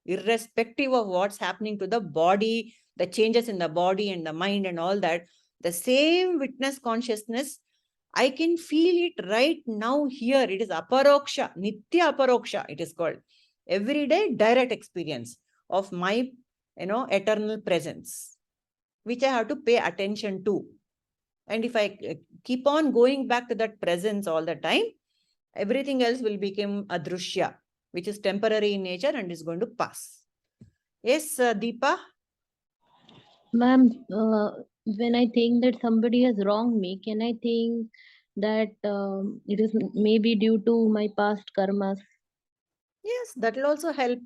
Irrespective of what's happening to the body, the changes in the body and the mind and all that, the same witness consciousness, I can feel it right now here. It is aparoksha, nitya aparoksha, it is called. Everyday direct experience of my, eternal presence, which I have to pay attention to. And if I keep on going back to that presence all the time, everything else will become adrushya, which is temporary in nature and is going to pass. Yes, Deepa? Ma'am, when I think that somebody has wronged me, can I think that it is maybe due to my past karmas? Yes, that will also help.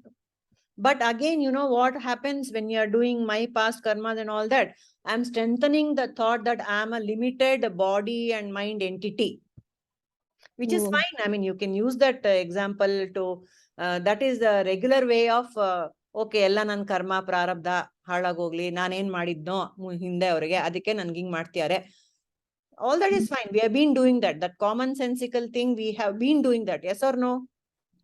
But again, what happens when you are doing my past karmas and all that? I'm strengthening the thought that I'm a limited body and mind entity, which is fine. I mean, you can use that example to, that is a regular way of, okay, ella nan karma prarabdha halagogli, nan en madidno hinde avrige, adike nange hing ಮಾಡ್ತಿದ್ದಾರೆ. All that is fine. We have been doing that. That commonsensical thing, we have been doing that. Yes or no?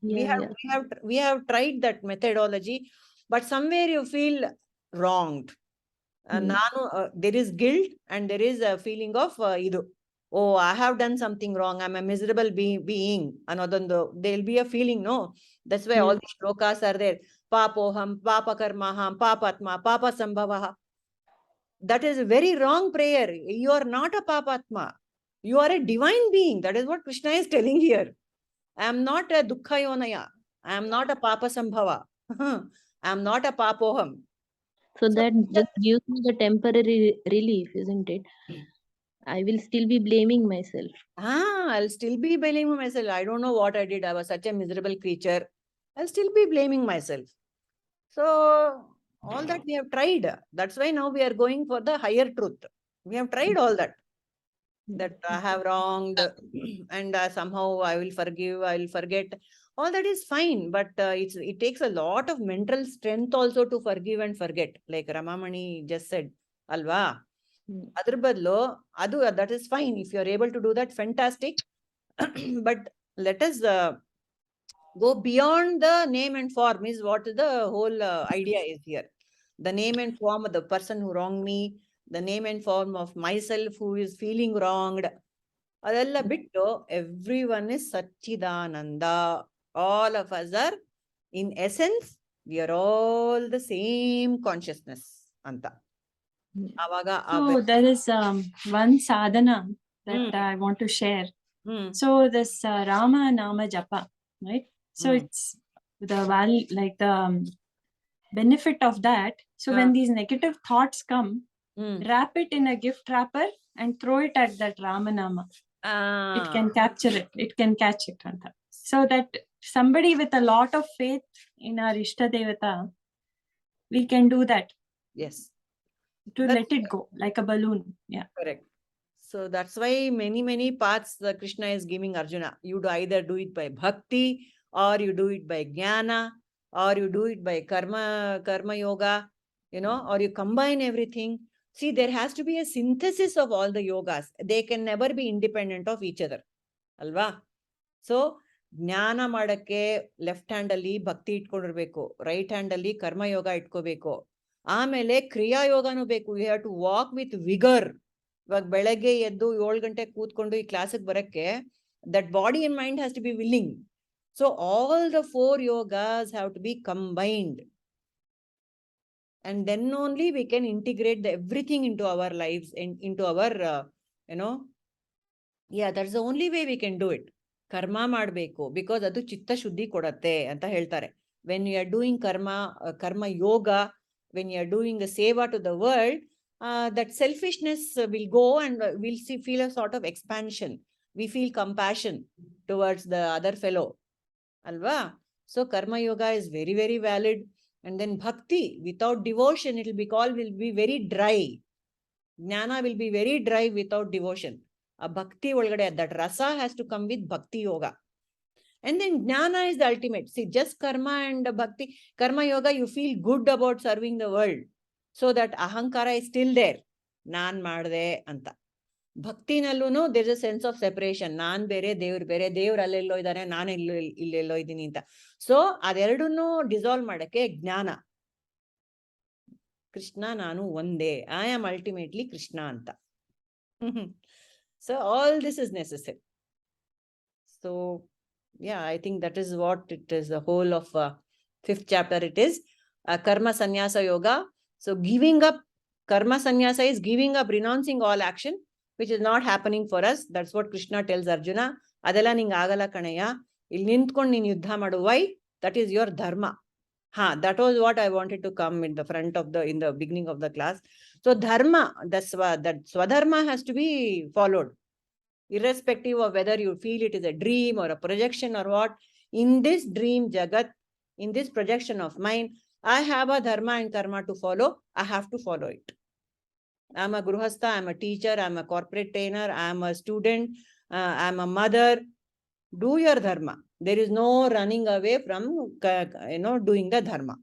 We have tried that methodology, but somewhere you feel wronged. There is guilt and there is a feeling of oh, I have done something wrong. I'm a miserable being. Another, there'll be a feeling, no? That's why all these shlokas are there. Papoham, papa karmaham, papatma, papa sambhavaha. That is a very wrong prayer. You are not a papatma. You are a divine being. That is what Krishna is telling here. I am not a dukkha yonaya. I am not a papa sambhava. I am not a papoham. So that just gives me the temporary relief, isn't it? I will still be blaming myself. I'll still be blaming myself. I don't know what I did. I was such a miserable creature. I'll still be blaming myself. So all that we have tried. That's why now we are going for the higher truth. We have tried all that. That I have wronged and somehow I will forgive, I will forget. All that is fine, but it takes a lot of mental strength also to forgive and forget. Like Ramamani just said, Alva. Adar badlo, that is fine. If you are able to do that, fantastic. But let us go beyond the name and form is what the whole idea is here. The name and form of the person who wronged me, the name and form of myself who is feeling wronged. ಅದೆಲ್ಲ ಬಿಟ್ಟು everyone is Satchidananda. All of us are, in essence, we are all the same consciousness. Anta. So there is one sadhana that I want to share. So this Rama Nama Japa, right? So it's the value, like the benefit of that. So when these negative thoughts come, wrap it in a gift wrapper and throw it at that Rama Nama. It can capture it. It can catch it. So that somebody with a lot of faith in our Ishta Devata, we can do that. Yes. To let it go like a balloon. Yeah. Correct. So that's why many paths Krishna is giving Arjuna. You either do it by bhakti, or you do it by jnana, or you do it by karma yoga, or you combine everything. See, there has to be a synthesis of all the yogas. They can never be independent of each other. Alva? So, jnana madake left hand alli bhakti itkondirbeku, right hand alli karma yoga itkobeku. ಆಮೇಲೆ ಕ್ರಿಯಾ ಯೋಗನೂ ಬೇಕು. You have to walk with vigour. ಇವಾಗ ಬೆಳಗ್ಗೆ ಎದ್ದು 7 ಗಂಟೆಗೆ ಕೂತ್ಕೊಂಡು ಈ ಕ್ಲಾಸಿಗೆ ಬರಕ್ಕೆ, that body and mind has to be willing. So all the 4 yogas have to be combined. And then only we can integrate everything into our lives and into our, that's the only way we can do it. Karma ಮಾಡಬೇಕು, because ಅದು ಚಿತ್ತ ಶುದ್ಧಿ ಕೊಡತ್ತೆ ಅಂತ ಹೇಳ್ತಾರೆ. When you are doing karma yoga, when you are doing a seva to the world, that selfishness will go and we'll feel a sort of expansion. We feel compassion towards the other fellow. Alva? So karma yoga is very, very valid. And then bhakti, without devotion, will be very dry. Jnana will be very dry without devotion. A bhakti olgade, that rasa has to come with bhakti yoga. And then jnana is the ultimate. See, just karma and bhakti, karma yoga, you feel good about serving the world. So that ahankara is still there. Naan madde anta. Bhakti nalluno, there's a sense of separation. Naan bere, devur allello idane, naan illello idini anta. So, aderudunu dissolve madake jnana. Krishna nanu onde. I am ultimately Krishna anta. So, all this is necessary. So, yeah, I think that is what it is. The whole of 5th chapter it is. Karma sanyasa-yoga. So giving up, karma sannyasa is giving up, renouncing all action, which is not happening for us. That's what Krishna tells Arjuna. Adela ning agala kanaya. Il nintkondu nin yuddha madu. Why? That is your dharma. That was what I wanted to come in the front of in the beginning of the class. So dharma, that swadharma has to be followed. Irrespective of whether you feel it is a dream or a projection or what, in this dream jagat, in this projection of mine, I have a dharma and karma to follow. I have to follow it. I'm a gruhastha, I'm a teacher, I'm a corporate trainer, I'm a student, I'm a mother. Do your dharma. There is no running away from, doing the dharma.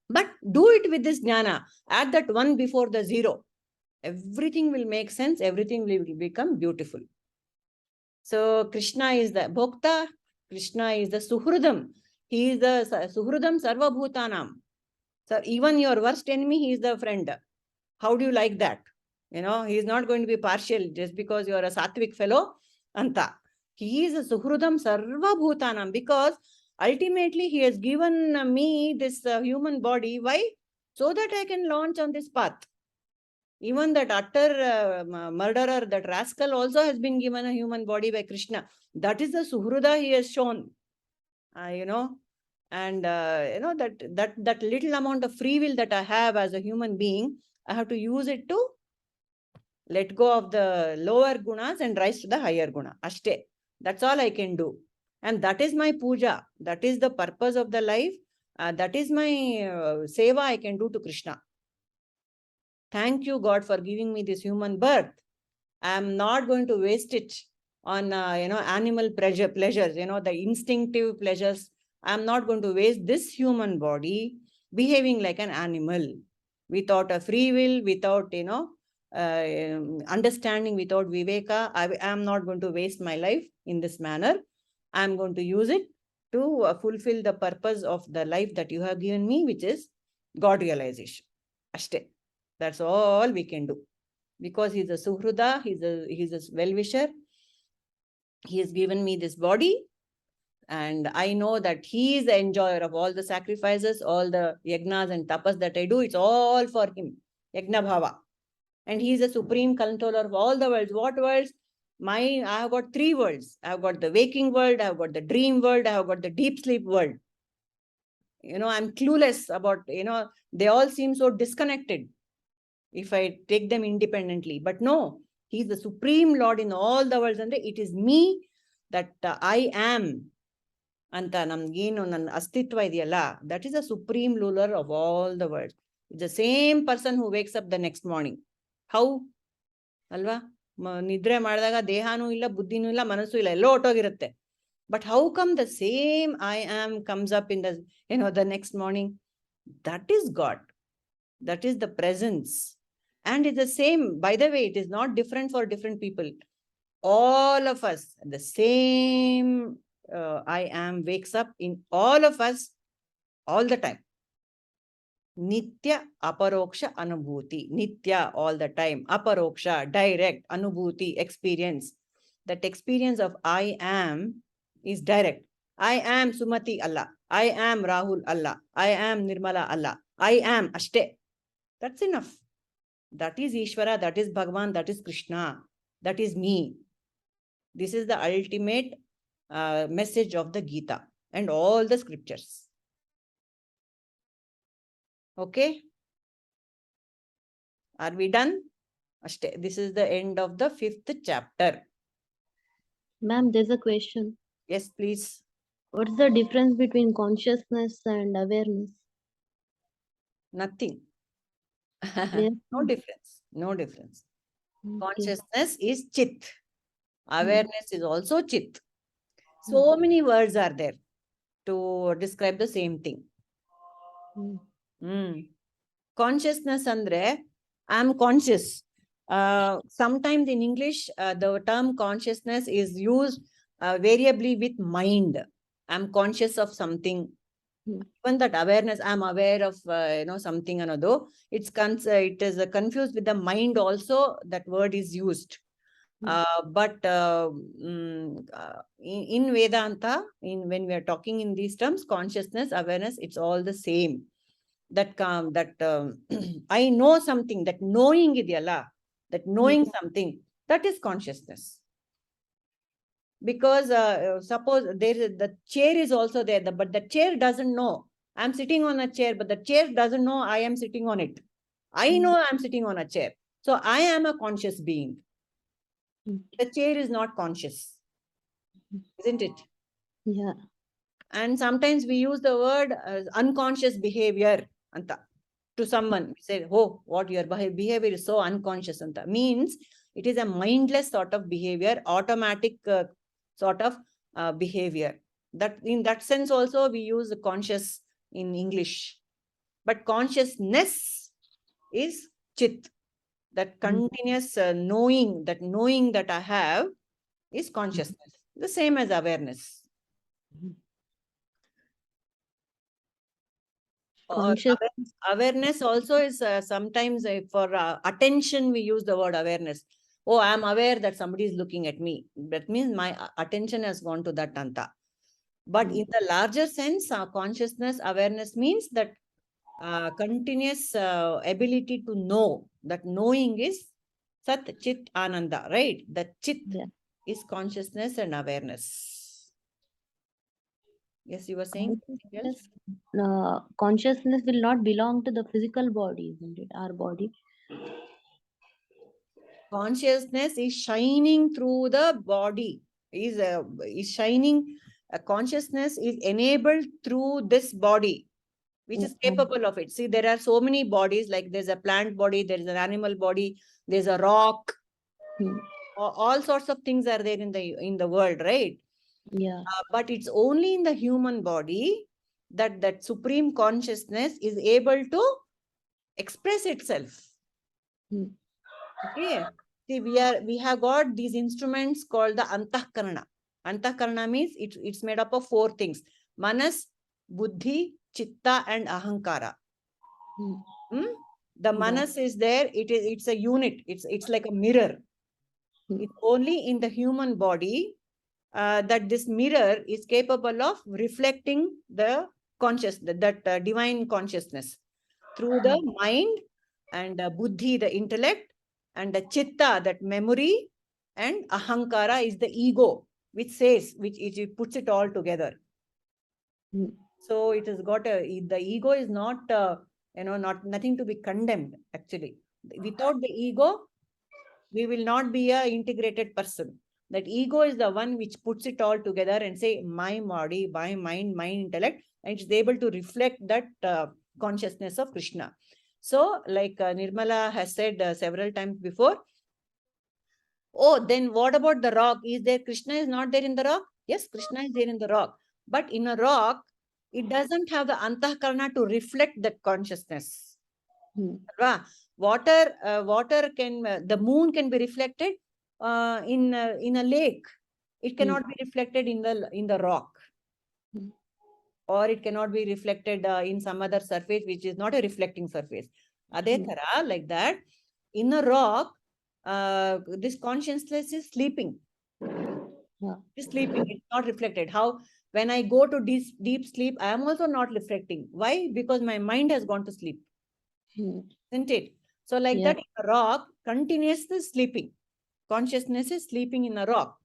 But do it with this jnana. Add that 1 before the 0. Everything will make sense. Everything will become beautiful. So Krishna is the Bhokta. Krishna is the Suhrudam. He is the Suhrudam Sarva Bhutanam. So even your worst enemy, he is the friend. How do you like that? He is not going to be partial just because you are a Sattvic fellow. Anta. He is a Suhrudam Sarva Bhutanam, because ultimately he has given me this human body. Why? So that I can launch on this path. Even that utter murderer, that rascal also has been given a human body by Krishna. That is the Suhruda he has shown. And that little amount of free will that I have as a human being, I have to use it to Let go of the lower gunas and rise to the higher guna. Ashte. That's all I can do. And that is my puja. That is the purpose of the life. That is my seva I can do to Krishna. Thank you, God, for giving me this human birth. I am not going to waste it on animal pleasures, the instinctive pleasures. I am not going to waste this human body behaving like an animal without a free will, without understanding, without viveka. I am not going to waste my life in this manner. I am going to use it to fulfill the purpose of the life that you have given me, which is God realization. Ashte. That's all we can do. Because he's a suhruda, he's a well-wisher. He has given me this body. And I know that he is the enjoyer of all the sacrifices, all the yagnas and tapas that I do. It's all for him. Yagna bhava. And he is the supreme controller of all the worlds. What worlds? I have got 3 worlds. I have got the waking world, I have got the dream world, I have got the deep sleep world. I'm clueless about, they all seem so disconnected if I take them independently. But no, he's the supreme Lord in all the worlds. And it is me that I am. Anta namgenu nan astitva idiyalla. That is the supreme ruler of all the world. It's the same person who wakes up the next morning. How? Alva? Nidre madadaga dehanu illa, buddhinu illa, manasu illa, ello otogirutte. But how come the same I am comes up in the, the next morning? That is God. That is the presence. And it's the same. By the way, it is not different for different people. All of us, the same I am wakes up in all of us all the time. Nitya aparoksha anubhuti. Nitya all the time. Aparoksha, direct, anubhuti, experience. That experience of I am is direct. I am Sumati Allah. I am Rahul Allah. I am Nirmala Allah. I am Ashte. That's enough. That is Ishvara, that is Bhagavan, that is Krishna, that is me. This is the ultimate message of the Gita and all the scriptures. Okay? Are we done? This is the end of the 5th chapter. Ma'am, there's a question. Yes, please. What's the difference between consciousness and awareness? Nothing. Yes. No difference. No difference. Okay. Consciousness is Chit. Awareness is also Chit. So many words are there to describe the same thing. Consciousness andre, I am conscious. Sometimes in English, the term consciousness is used variably with mind. I am conscious of something. Even that awareness, I am aware of something another. It is confused with the mind also. That word is used. But in Vedanta, when we are talking in these terms, consciousness, awareness, it's all the same. That I know something, that knowing idiyalla, that knowing something, that is consciousness. Because suppose the chair is also there, but the chair doesn't know. I'm sitting on a chair, but the chair doesn't know I am sitting on it. I know I'm sitting on a chair. So I am a conscious being. The chair is not conscious, isn't it? Yeah. And sometimes we use the word unconscious behavior anta to someone. We say, oh, what your behavior is so unconscious anta. Means it is a mindless sort of behavior, automatic sort of behavior. That in that sense also we use conscious in English. But consciousness is Chit. That continuous knowing that I have is consciousness. The same as awareness. Awareness also is sometimes for attention, we use the word awareness. Oh, I am aware that somebody is looking at me. That means my attention has gone to that anta. But in the larger sense, consciousness, awareness means that continuous ability to know. That knowing is Sat, Chit, Ananda, right? The Chit is consciousness and awareness. Yes, you were saying something else? Consciousness will not belong to the physical body, isn't it? Our body. consciousness is shining through the body, is shining. Consciousness is enabled through this body, which is capable of it. See, there are so many bodies, like there's a plant body, there is an animal body, there's a rock, all sorts of things are there in the world, right? Yeah. But it's only in the human body that supreme consciousness is able to express itself. Okay. See, we have got these instruments called the antahkarana. Antahkarana means it's made up of 4 things: manas, buddhi, chitta, and ahankara. The manas is there. It's a unit. It's like a mirror. It's only in the human body that this mirror is capable of reflecting the consciousness, that divine consciousness, through the mind, and buddhi, the intellect, and the chitta, that memory, and ahankara is the ego, which it puts it all together. So it has got the ego is not nothing to be condemned. Actually, without the ego, we will not be a integrated person. That ego is the one which puts it all together and say my body, my mind, my intellect, and it's able to reflect that consciousness of Krishna. So, like Nirmala has said several times before, oh, then what about the rock? Is there Krishna is not there in the rock? Yes, Krishna is there in the rock. But in a rock, it doesn't have the antahkarana to reflect that consciousness. Water can, the moon can be reflected in a lake. It cannot be reflected in the rock. Or it cannot be reflected in some other surface which is not a reflecting surface. Adhe thara, like that, in a rock, this consciousness is sleeping. It's sleeping. It's not reflected. How? When I go to deep sleep, I am also not reflecting. Why? Because my mind has gone to sleep. Isn't it? So like that, in a rock, continuously sleeping. Consciousness is sleeping in a rock.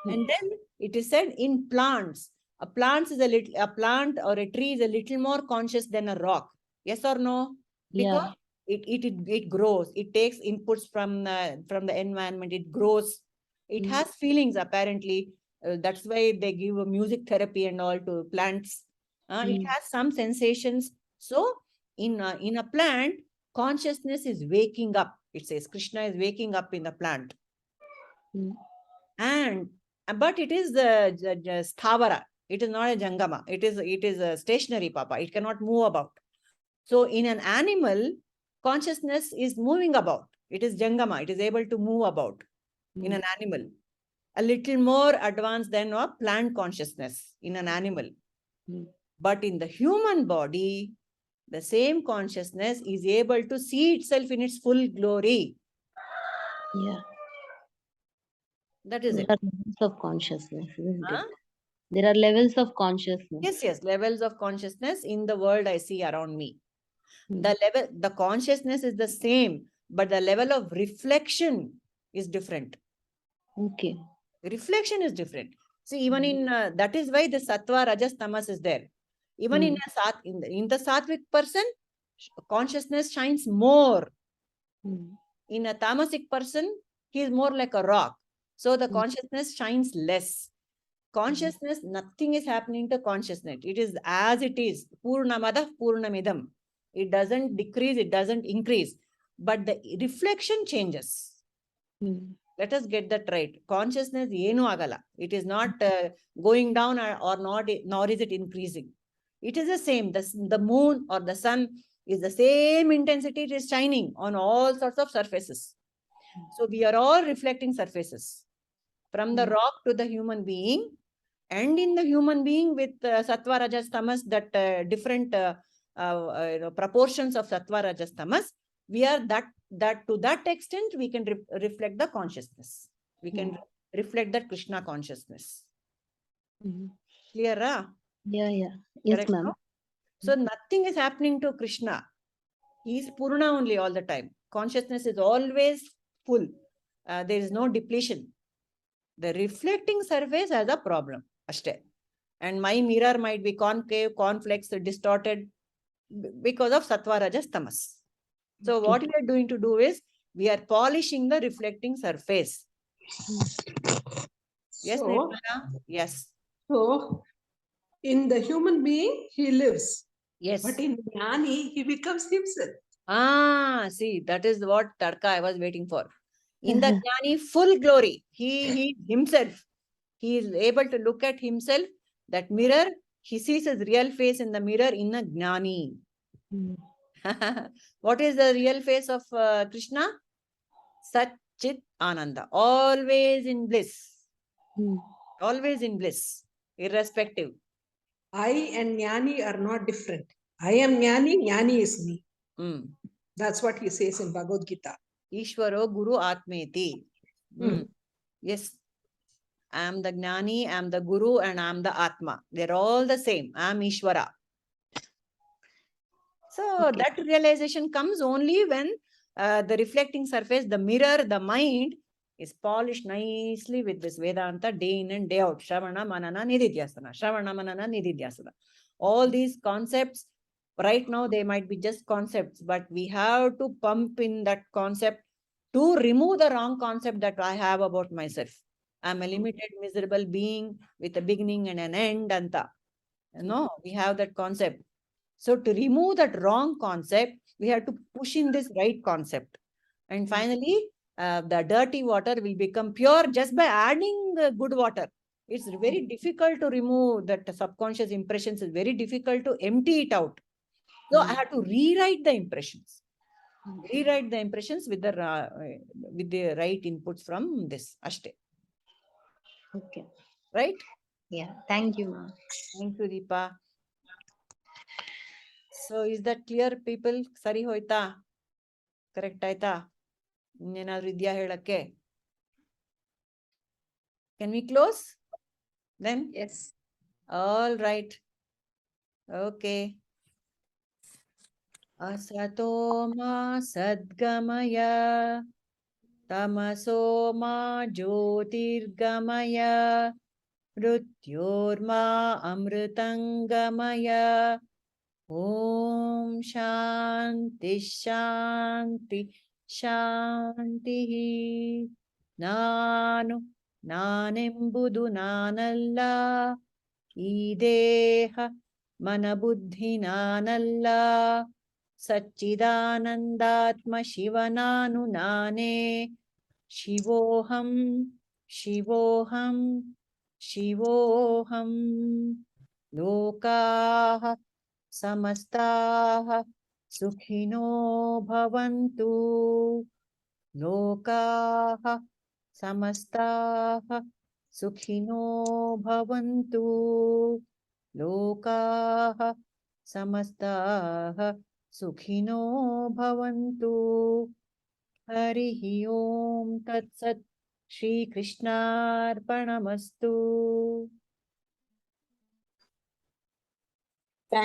And then it is said in plants, a plant or a tree is a little more conscious than a rock. Yes or no? Because it grows. It takes inputs from the environment. It grows. It has feelings, apparently. That's why they give a music therapy and all to plants. It has some sensations. So in a plant, consciousness is waking up. It says Krishna is waking up in the plant. But it is sthavara. It is not a jangama. It is a stationary, Papa. It cannot move about. So in an animal, consciousness is moving about. It is jangama. It is able to move about in an animal. A little more advanced than a plant consciousness in an animal. But in the human body, the same consciousness is able to see itself in its full glory. That is there it. are levels of consciousness, isn't it? There are levels of consciousness. Yes, levels of consciousness in the world I see around me. The consciousness is the same, but the level of reflection is different. Okay. Reflection is different. See, even in that is why the sattva, rajas, tamas is there. Even in the sattvic person, consciousness shines more. In a tamasic person, he is more like a rock. So the consciousness shines less. Consciousness, nothing is happening to consciousness. It is as it is. Purnamada Purnamidam. It doesn't decrease, it doesn't increase. But the reflection changes. Let us get that right. Consciousness yenu agala. It is not going down or not, nor is it increasing. It is the same. The moon or the sun is the same intensity. It is shining on all sorts of surfaces. So we are all reflecting surfaces. From the rock to the human being, and in the human being with sattva, rajas, tamas, that different proportions of sattva, rajas, tamas, we are that to that extent we can reflect the consciousness. We can reflect that Krishna consciousness. Clear, huh? Yeah. Yes, ma'am. So nothing is happening to Krishna. He is Purna only all the time. Consciousness is always full. There is no depletion. The reflecting surface has a problem. And my mirror might be concave, convex, distorted because of sattva, rajas, tamas. So what we are doing to do is We are polishing the reflecting surface. Yes, So, Nirmala? Yes. so in the human being, he lives. Yes. But in Jnani, he becomes himself. See, that is what Tarka I was waiting for. In the Jnani, full glory. He himself. He is able to look at himself, that mirror. He sees his real face in the mirror in a Jnani. What is the real face of Krishna? Satchit Ananda. Always in bliss. Always in bliss. Irrespective. I and Jnani are not different. I am Jnani, Jnani is me. That's what he says in Bhagavad Gita. Ishvaro Guru Atmeti. Yes. I am the Jnani, I am the Guru, and I am the Atma. They're all the same. I am Ishvara. So that realization comes only when the reflecting surface, the mirror, the mind is polished nicely with this Vedanta day in and day out. Shravana, Manana, Nididhyasana. Shravana, Manana, Nididhyasana. All these concepts, right now they might be just concepts, but we have to pump in that concept to remove the wrong concept that I have about myself. I'm a limited, miserable being with a beginning and an end. Anta. No, we have that concept. So to remove that wrong concept, we have to push in this right concept. And finally, the dirty water will become pure just by adding good water. It's very difficult to remove that subconscious impressions. It's very difficult to empty it out. So I have to rewrite the impressions. Rewrite the impressions with the right inputs from this Ashte. Okay. Right? Yeah. Thank you, ma'am. Thank you, Deepa. So is that clear, people? Sari hoita? Correct aita? ಇನ್ನೇನಾದ್ರೂ ಇದೆಯಾ ಹೇಳಕ್ಕೆ? Can we close? Then? Yes. All right. Okay. Asato ma sadgamaya tamaso ma jyotirgamaya mrityorma amritangamaya. Om Shanti Shanti Shanti. Nanu nanembudu nanalla. Ideha manabuddhi nanalla. Satchidanandatma Shivananu nane. Shivoham Shivoham Shivoham. Lokaha Samastaha Sukhino Bhavantu. Lokaha Samastaha Sukhino Bhavantu. Lokaha Samastaha Sukhino Bhavantu. Harihi Om Tat Sat. Shri Krishnarpanamastu.